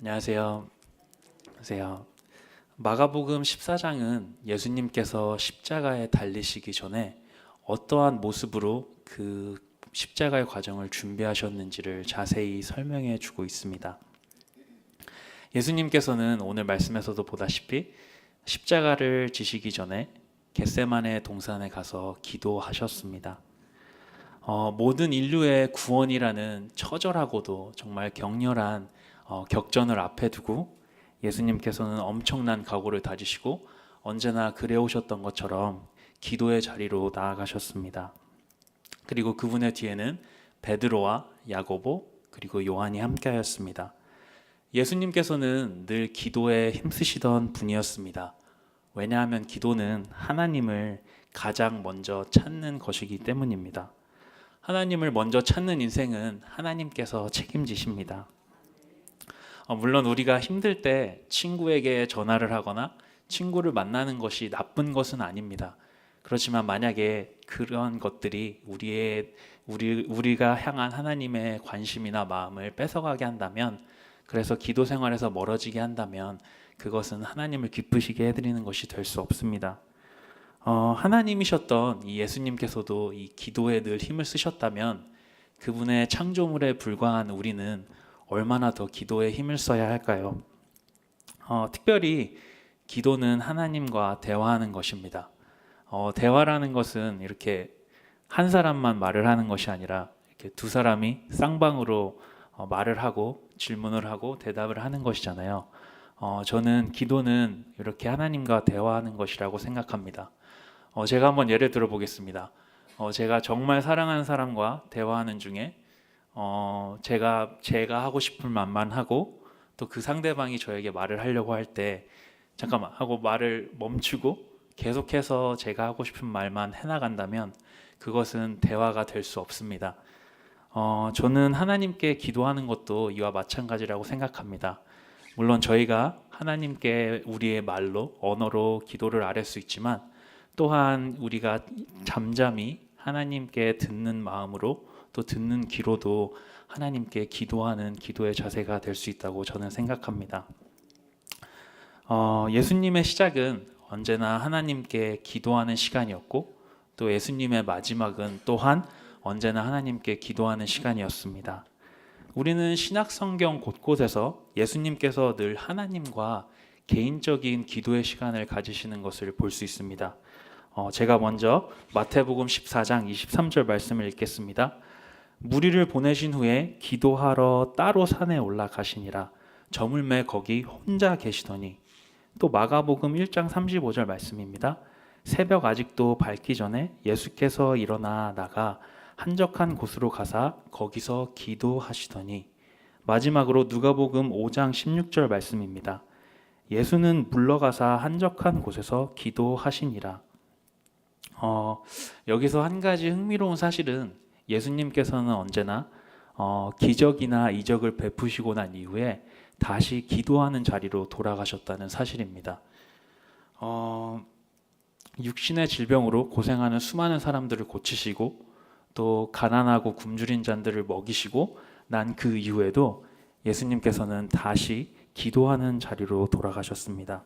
안녕하세요. 안녕하세요. 마가복음 14장은 예수님께서 십자가에 달리시기 전에 어떠한 모습으로 그 십자가의 과정을 준비하셨는지를 자세히 설명해 주고 있습니다. 예수님께서는 오늘 말씀에서도 보다시피 십자가를 지시기 전에 겟세마네 동산에 가서 기도하셨습니다. 모든 인류의 구원이라는 처절하고도 정말 격렬한 격전을 앞에 두고 예수님께서는 엄청난 각오를 다지시고 언제나 그래 오셨던 것처럼 기도의 자리로 나아가셨습니다. 그리고 그분의 뒤에는 베드로와 야고보 그리고 요한이 함께하였습니다. 예수님께서는 늘 기도에 힘쓰시던 분이었습니다. 왜냐하면 기도는 하나님을 가장 먼저 찾는 것이기 때문입니다. 하나님을 먼저 찾는 인생은 하나님께서 책임지십니다. 물론 우리가 힘들 때 친구에게 전화를 하거나 친구를 만나는 것이 나쁜 것은 아닙니다. 그렇지만 만약에 그런 것들이 우리가 향한 하나님의 관심이나 마음을 뺏어가게 한다면, 그래서 기도 생활에서 멀어지게 한다면 그것은 하나님을 기쁘시게 해드리는 것이 될 수 없습니다. 하나님이셨던 이 예수님께서도 이 기도에 늘 힘을 쓰셨다면 그분의 창조물에 불과한 우리는 얼마나 더 기도에 힘을 써야 할까요? 특별히 기도는 하나님과 대화하는 것입니다. 대화라는 것은 이렇게 한 사람만 말을 하는 것이 아니라 이렇게 두 사람이 쌍방으로 말을 하고 질문을 하고 대답을 하는 것이잖아요. 저는 기도는 이렇게 하나님과 대화하는 것이라고 생각합니다. 제가 한번 예를 들어 보겠습니다. 제가 정말 사랑하는 사람과 대화하는 중에 제가 하고 싶은 말만 하고 또 그 상대방이 저에게 말을 하려고 할 때 잠깐만 하고 말을 멈추고 계속해서 제가 하고 싶은 말만 해나간다면 그것은 대화가 될 수 없습니다. 저는 하나님께 기도하는 것도 이와 마찬가지라고 생각합니다. 물론 저희가 하나님께 우리의 말로 언어로 기도를 아뢰 수 있지만 또한 우리가 잠잠히 하나님께 듣는 마음으로 또 듣는 귀로도 하나님께 기도하는 기도의 자세가 될 수 있다고 저는 생각합니다. 예수님의 시작은 언제나 하나님께 기도하는 시간이었고 또 예수님의 마지막은 또한 언제나 하나님께 기도하는 시간이었습니다. 우리는 신약 성경 곳곳에서 예수님께서 늘 하나님과 개인적인 기도의 시간을 가지시는 것을 볼 수 있습니다. 제가 먼저 마태복음 14장 23절 말씀을 읽겠습니다. 무리를 보내신 후에 기도하러 따로 산에 올라가시니라. 저물매 거기 혼자 계시더니. 또 마가복음 1장 35절 말씀입니다. 새벽 아직도 밝기 전에 예수께서 일어나 나가 한적한 곳으로 가사 거기서 기도하시더니. 마지막으로 누가복음 5장 16절 말씀입니다. 예수는 물러가사 한적한 곳에서 기도하시니라. 여기서 한 가지 흥미로운 사실은 예수님께서는 언제나 기적이나 이적을 베푸시고 난 이후에 다시 기도하는 자리로 돌아가셨다는 사실입니다. 육신의 질병으로 고생하는 수많은 사람들을 고치시고 또 가난하고 굶주린 자들을 먹이시고 난 그 이후에도 예수님께서는 다시 기도하는 자리로 돌아가셨습니다.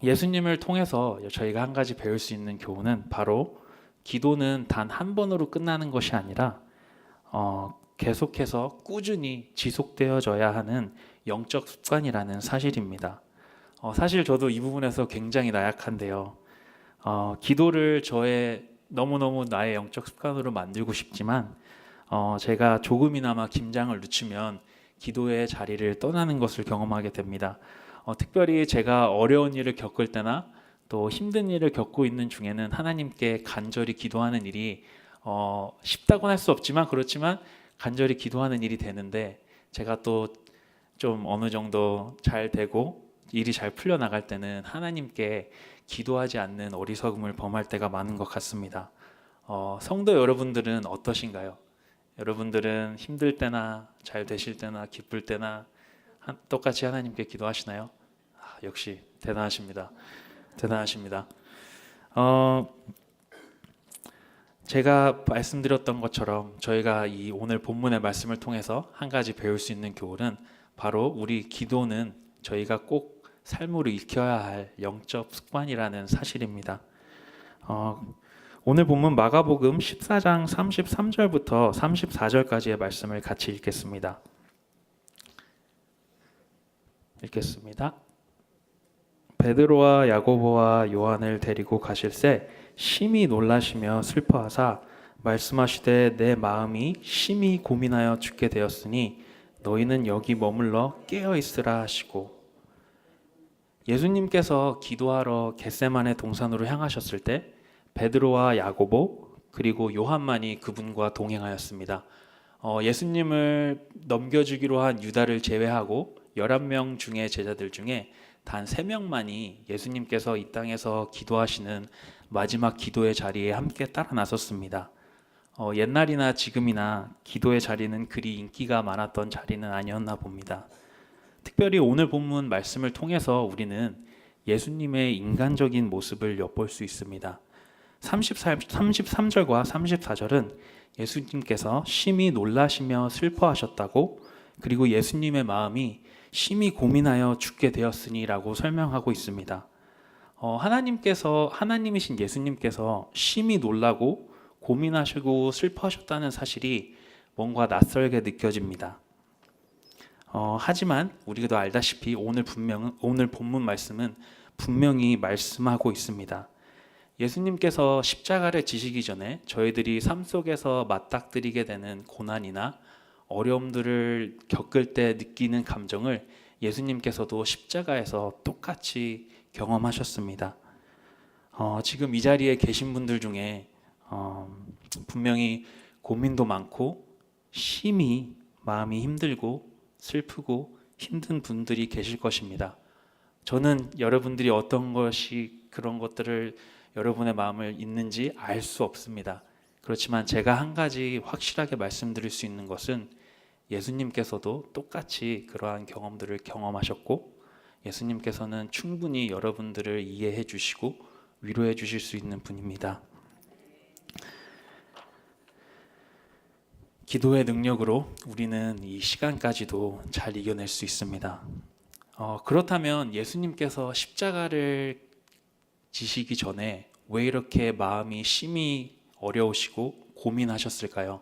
예수님을 통해서 저희가 한 가지 배울 수 있는 교훈은 바로 기도는 단 한 번으로 끝나는 것이 아니라 계속해서 꾸준히 지속되어져야 하는 영적 습관이라는 사실입니다. 사실 저도 이 부분에서 굉장히 나약한데요. 기도를 저의 너무너무 나의 영적 습관으로 만들고 싶지만 제가 조금이나마 긴장을 늦추면 기도의 자리를 떠나는 것을 경험하게 됩니다. 특별히 제가 어려운 일을 겪을 때나 또 힘든 일을 겪고 있는 중에는 하나님께 간절히 기도하는 일이 쉽다고는 할 수 없지만 그렇지만 간절히 기도하는 일이 되는데 제가 또 좀 어느 정도 잘 되고 일이 잘 풀려나갈 때는 하나님께 기도하지 않는 어리석음을 범할 때가 많은 것 같습니다. 성도 여러분들은 어떠신가요? 여러분들은 힘들 때나 잘 되실 때나 기쁠 때나 똑같이 하나님께 기도하시나요? 역시 대단하십니다. 대단하십니다. 제가 말씀드렸던 것처럼 저희가 이 오늘 본문의 말씀을 통해서 한 가지 배울 수 있는 교훈은 바로 우리 기도는 저희가 꼭 삶으로 익혀야 할 영적 습관이라는 사실입니다. 오늘 본문 마가복음 14장 33절부터 34절까지의 말씀을 같이 읽겠습니다. 베드로와 야고보와 요한을 데리고 가실새 심히 놀라시며 슬퍼하사 말씀하시되 내 마음이 심히 고민하여 죽게 되었으니 너희는 여기 머물러 깨어 있으라 하시고, 예수님께서 기도하러 겟세마네 동산으로 향하셨을 때 베드로와 야고보 그리고 요한만이 그분과 동행하였습니다. 예수님을 넘겨주기로 한 유다를 제외하고 11명 중에 제자들 중에 단 3명만이 예수님께서 이 땅에서 기도하시는 마지막 기도의 자리에 함께 따라 나섰습니다. 옛날이나 지금이나 기도의 자리는 그리 인기가 많았던 자리는 아니었나 봅니다. 특별히 오늘 본문 말씀을 통해서 우리는 예수님의 인간적인 모습을 엿볼 수 있습니다. 33절과 34절은 예수님께서 심히 놀라시며 슬퍼하셨다고, 그리고 예수님의 마음이 심히 고민하여 죽게 되었으니라고 설명하고 있습니다. 하나님이신 예수님께서 심히 놀라고 고민하시고 슬퍼하셨다는 사실이 뭔가 낯설게 느껴집니다. 하지만 우리도 알다시피 오늘 본문 말씀은 분명히 말씀하고 있습니다. 예수님께서 십자가를 지시기 전에 저희들이 삶 속에서 맞닥뜨리게 되는 고난이나 어려움들을 겪을 때 느끼는 감정을 예수님께서도 십자가에서 똑같이 경험하셨습니다. 지금 이 자리에 계신 분들 중에 분명히 고민도 많고 심히 마음이 힘들고 슬프고 힘든 분들이 계실 것입니다. 저는 여러분들이 어떤 것이 그런 것들을 여러분의 마음을 있는지 알 수 없습니다. 그렇지만 제가 한 가지 확실하게 말씀드릴 수 있는 것은 예수님께서도 똑같이 그러한 경험들을 경험하셨고, 예수님께서는 충분히 여러분들을 이해해 주시고 위로해 주실 수 있는 분입니다. 기도의 능력으로 우리는 이 시간까지도 잘 이겨낼 수 있습니다. 그렇다면 예수님께서 십자가를 지시기 전에 왜 이렇게 마음이 심히 어려우시고 고민하셨을까요?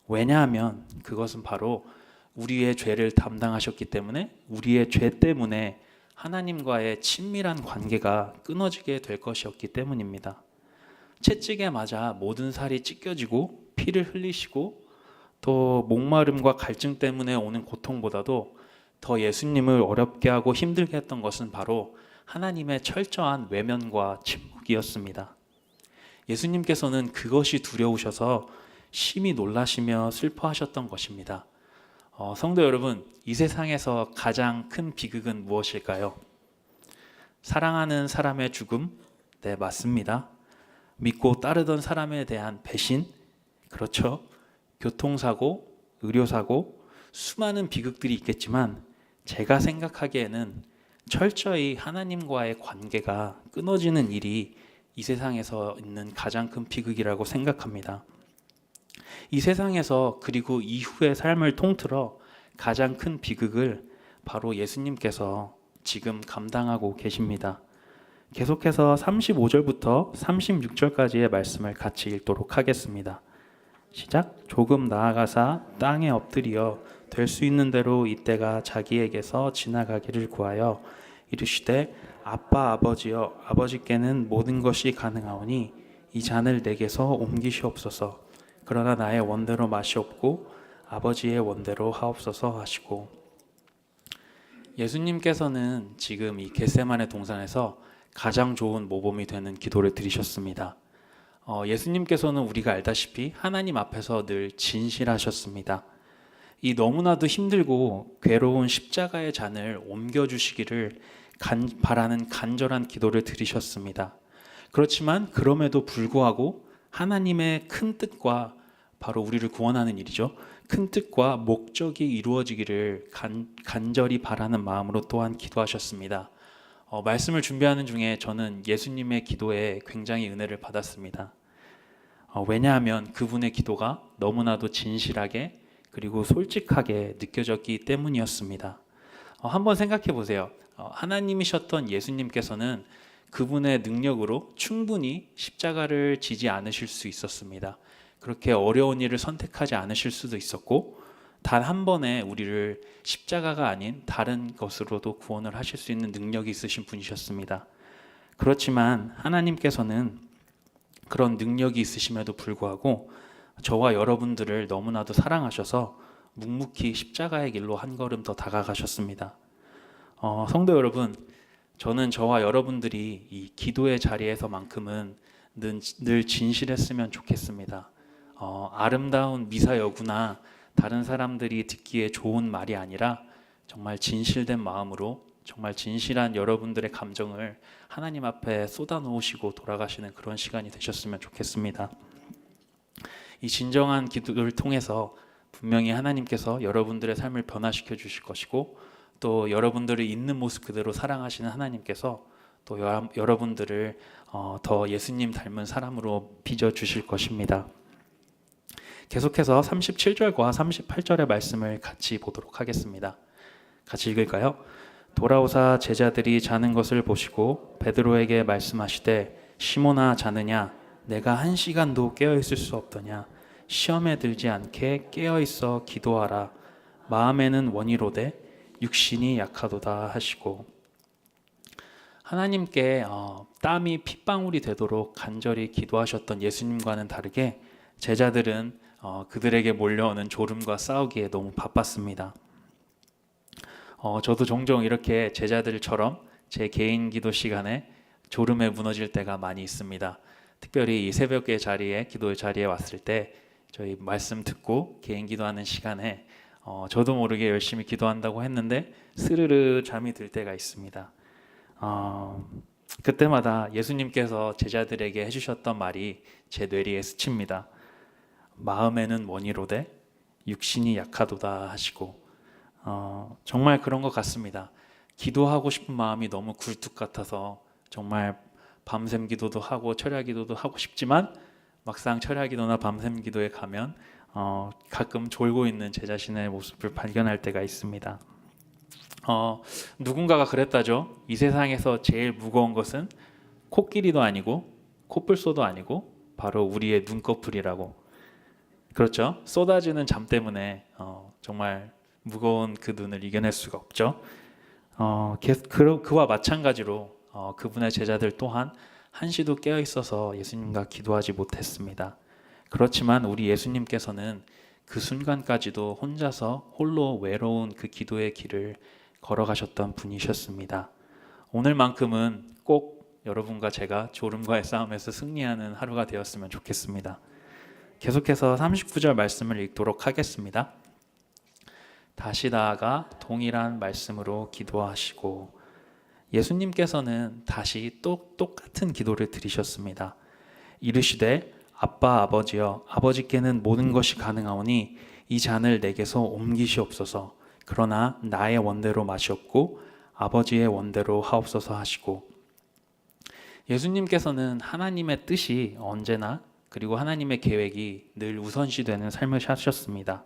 왜냐하면 그것은 바로 우리의 죄를 담당하셨기 때문에, 우리의 죄 때문에 하나님과의 친밀한 관계가 끊어지게 될 것이었기 때문입니다. 채찍에 맞아 모든 살이 찢겨지고 피를 흘리시고 또 목마름과 갈증 때문에 오는 고통보다도 더 예수님을 어렵게 하고 힘들게 했던 것은 바로 하나님의 철저한 외면과 침묵이었습니다. 예수님께서는 그것이 두려우셔서 심히 놀라시며 슬퍼하셨던 것입니다. 성도 여러분, 이 세상에서 가장 큰 비극은 무엇일까요? 사랑하는 사람의 죽음? 네, 맞습니다. 믿고 따르던 사람에 대한 배신? 그렇죠. 교통사고, 의료사고, 수많은 비극들이 있겠지만 제가 생각하기에는 철저히 하나님과의 관계가 끊어지는 일이 이 세상에서 있는 가장 큰 비극이라고 생각합니다. 이 세상에서 그리고 이후의 삶을 통틀어 가장 큰 비극을 바로 예수님께서 지금 감당하고 계십니다. 계속해서 35절부터 36절까지의 말씀을 같이 읽도록 하겠습니다. 시작. 조금 나아가사 땅에 엎드려 될 수 있는 대로 이때가 자기에게서 지나가기를 구하여 이르시되 아빠 아버지여, 아버지께는 모든 것이 가능하오니 이 잔을 내게서 옮기시옵소서. 그러나 나의 원대로 마시옵고 아버지의 원대로 하옵소서 하시고, 예수님께서는 지금 이 겟세마네 동산에서 가장 좋은 모범이 되는 기도를 드리셨습니다. 예수님께서는 우리가 알다시피 하나님 앞에서 늘 진실하셨습니다. 이 너무나도 힘들고 괴로운 십자가의 잔을 옮겨주시기를 바라는 간절한 기도를 드리셨습니다. 그렇지만 그럼에도 불구하고 하나님의 큰 뜻과, 바로 우리를 구원하는 일이죠, 큰 뜻과 목적이 이루어지기를 간절히 바라는 마음으로 또한 기도하셨습니다. 말씀을 준비하는 중에 저는 예수님의 기도에 굉장히 은혜를 받았습니다. 왜냐하면 그분의 기도가 너무나도 진실하게 그리고 솔직하게 느껴졌기 때문이었습니다. 한번 생각해 보세요. 하나님이셨던 예수님께서는 그분의 능력으로 충분히 십자가를 지지 않으실 수 있었습니다. 그렇게 어려운 일을 선택하지 않으실 수도 있었고, 단 한 번에 우리를 십자가가 아닌 다른 것으로도 구원을 하실 수 있는 능력이 있으신 분이셨습니다. 그렇지만 하나님께서는 그런 능력이 있으심에도 불구하고 저와 여러분들을 너무나도 사랑하셔서 묵묵히 십자가의 길로 한 걸음 더 다가가셨습니다. 성도 여러분, 저는 저와 여러분들이 이 기도의 자리에서만큼은 늘 진실했으면 좋겠습니다. 아름다운 미사여구나 다른 사람들이 듣기에 좋은 말이 아니라 정말 진실된 마음으로 정말 진실한 여러분들의 감정을 하나님 앞에 쏟아놓으시고 돌아가시는 그런 시간이 되셨으면 좋겠습니다. 이 진정한 기도를 통해서 분명히 하나님께서 여러분들의 삶을 변화시켜 주실 것이고, 또 여러분들을 있는 모습 그대로 사랑하시는 하나님께서 또 여러분들을 더 예수님 닮은 사람으로 빚어 주실 것입니다. 계속해서 37절과 38절의 말씀을 같이 보도록 하겠습니다. 같이 읽을까요? 돌아오사 제자들이 자는 것을 보시고 베드로에게 말씀하시되 시몬아 자느냐 내가 1시간도 깨어 있을 수 없더냐 시험에 들지 않게 깨어 있어 기도하라 마음에는 원이로되 육신이 약하도다 하시고, 하나님께 땀이 핏방울이 되도록 간절히 기도하셨던 예수님과는 다르게 제자들은 그들에게 몰려오는 졸음과 싸우기에 너무 바빴습니다. 저도 종종 이렇게 제자들처럼 제 개인 기도 시간에 졸음에 무너질 때가 많이 있습니다. 특별히 이 새벽의 자리에, 기도의 자리에 왔을 때 저희 말씀 듣고 개인 기도하는 시간에 저도 모르게 열심히 기도한다고 했는데 스르르 잠이 들 때가 있습니다. 그때마다 예수님께서 제자들에게 해주셨던 말이 제 뇌리에 스칩니다. 마음에는 원이로되 육신이 약하도다 하시고, 정말 그런 것 같습니다. 기도하고 싶은 마음이 너무 굴뚝 같아서 정말 밤샘 기도도 하고 철야 기도도 하고 싶지만 막상 철야 기도나 밤샘 기도에 가면 가끔 졸고 있는 제 자신의 모습을 발견할 때가 있습니다. 누군가가 그랬다죠. 이 세상에서 제일 무거운 것은 코끼리도 아니고 코뿔소도 아니고 바로 우리의 눈꺼풀이라고. 그렇죠. 쏟아지는 잠 때문에 정말 무거운 그 눈을 이겨낼 수가 없죠. 그와 마찬가지로 그분의 제자들 또한 한시도 깨어 있어서 예수님과 기도하지 못했습니다. 그렇지만 우리 예수님께서는 그 순간까지도 혼자서 홀로 외로운 그 기도의 길을 걸어가셨던 분이셨습니다. 오늘만큼은 꼭 여러분과 제가 졸음과의 싸움에서 승리하는 하루가 되었으면 좋겠습니다. 계속해서 39절 말씀을 읽도록 하겠습니다. 다시 나아가 동일한 말씀으로 기도하시고, 예수님께서는 다시 똑같은 기도를 드리셨습니다. 이르시되 아빠 아버지여 아버지께는 모든 것이 가능하오니 이 잔을 내게서 옮기시옵소서. 그러나 나의 원대로 마시옵고 아버지의 원대로 하옵소서 하시고, 예수님께서는 하나님의 뜻이 언제나 그리고 하나님의 계획이 늘 우선시되는 삶을 사셨습니다.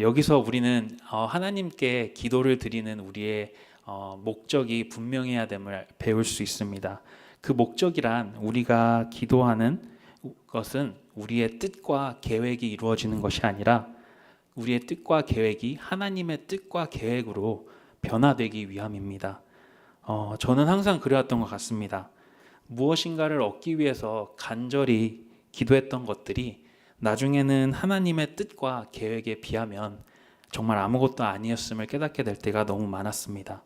여기서 우리는 하나님께 기도를 드리는 우리의 목적이 분명해야 됨을 배울 수 있습니다. 그 목적이란 우리가 기도하는 것은 우리의 뜻과 계획이 이루어지는 것이 아니라 우리의 뜻과 계획이 하나님의 뜻과 계획으로 변화되기 위함입니다. 저는 항상 그래왔던 것 같습니다. 무엇인가를 얻기 위해서 간절히 기도했던 것들이 나중에는 하나님의 뜻과 계획에 비하면 정말 아무것도 아니었음을 깨닫게 될 때가 너무 많았습니다.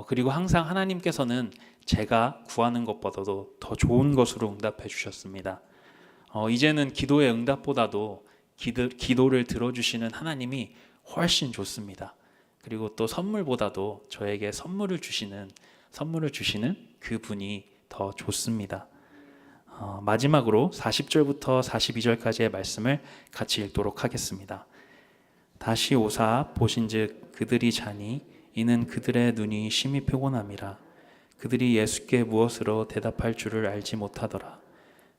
그리고 항상 하나님께서는 제가 구하는 것보다도 더 좋은 것으로 응답해 주셨습니다. 이제는 기도의 응답보다도 기도를 들어주시는 하나님이 훨씬 좋습니다. 그리고 또 선물보다도 저에게 선물을 주시는 그 분이 더 좋습니다. 마지막으로 40절부터 42절까지의 말씀을 같이 읽도록 하겠습니다. 다시 오사 보신즉 그들이 자니 이는 그들의 눈이 심히 피곤함이라. 그들이 예수께 무엇으로 대답할 줄을 알지 못하더라.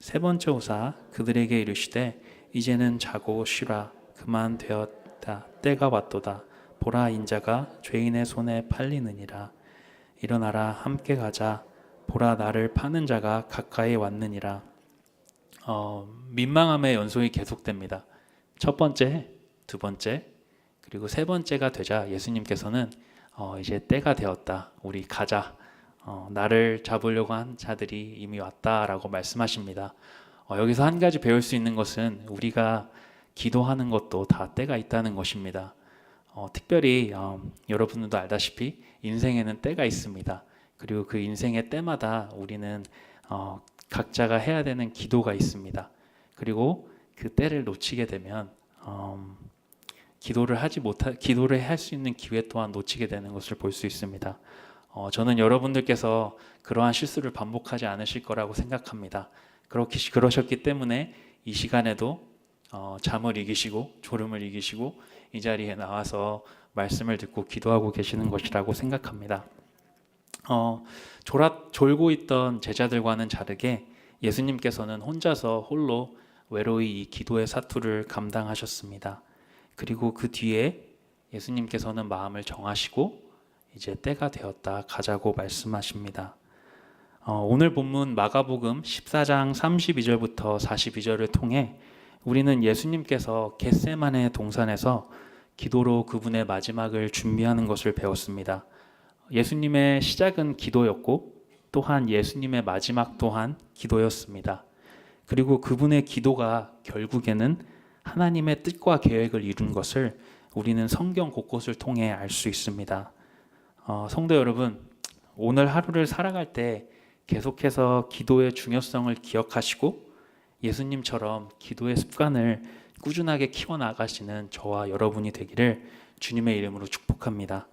세 번째 오사 그들에게 이르시되 이제는 자고 쉬라. 그만 되었다. 때가 왔도다. 보라, 인자가 죄인의 손에 팔리느니라. 일어나라, 함께 가자. 보라, 나를 파는 자가 가까이 왔느니라. 민망함의 연속이 계속됩니다. 첫 번째, 두 번째, 그리고 세 번째가 되자 예수님께서는 이제 때가 되었다. 우리 가자. 나를 잡으려고 한 자들이 이미 왔다라고 말씀하십니다. 여기서 한 가지 배울 수 있는 것은 우리가 기도하는 것도 다 때가 있다는 것입니다. 특별히 여러분들도 알다시피 인생에는 때가 있습니다. 그리고 그 인생의 때마다 우리는 각자가 해야 되는 기도가 있습니다. 그리고 그 때를 놓치게 되면 기도를 할 수 있는 기회 또한 놓치게 되는 것을 볼 수 있습니다. 저는 여러분들께서 그러한 실수를 반복하지 않으실 거라고 생각합니다. 그러셨기 때문에 이 시간에도 잠을 이기시고 졸음을 이기시고 이 자리에 나와서 말씀을 듣고 기도하고 계시는 것이라고 생각합니다. 졸고 있던 제자들과는 다르게 예수님께서는 혼자서 홀로 외로이 이 기도의 사투를 감당하셨습니다. 그리고 그 뒤에 예수님께서는 마음을 정하시고 이제 때가 되었다, 가자고 말씀하십니다. 오늘 본문 마가복음 14장 32절부터 42절을 통해 우리는 예수님께서 겟세마네 동산에서 기도로 그분의 마지막을 준비하는 것을 배웠습니다. 예수님의 시작은 기도였고 또한 예수님의 마지막 또한 기도였습니다. 그리고 그분의 기도가 결국에는 하나님의 뜻과 계획을 이룬 것을 우리는 성경 곳곳을 통해 알 수 있습니다. 성도 여러분, 오늘 하루를 살아갈 때 계속해서 기도의 중요성을 기억하시고 예수님처럼 기도의 습관을 꾸준하게 키워나가시는 저와 여러분이 되기를 주님의 이름으로 축복합니다.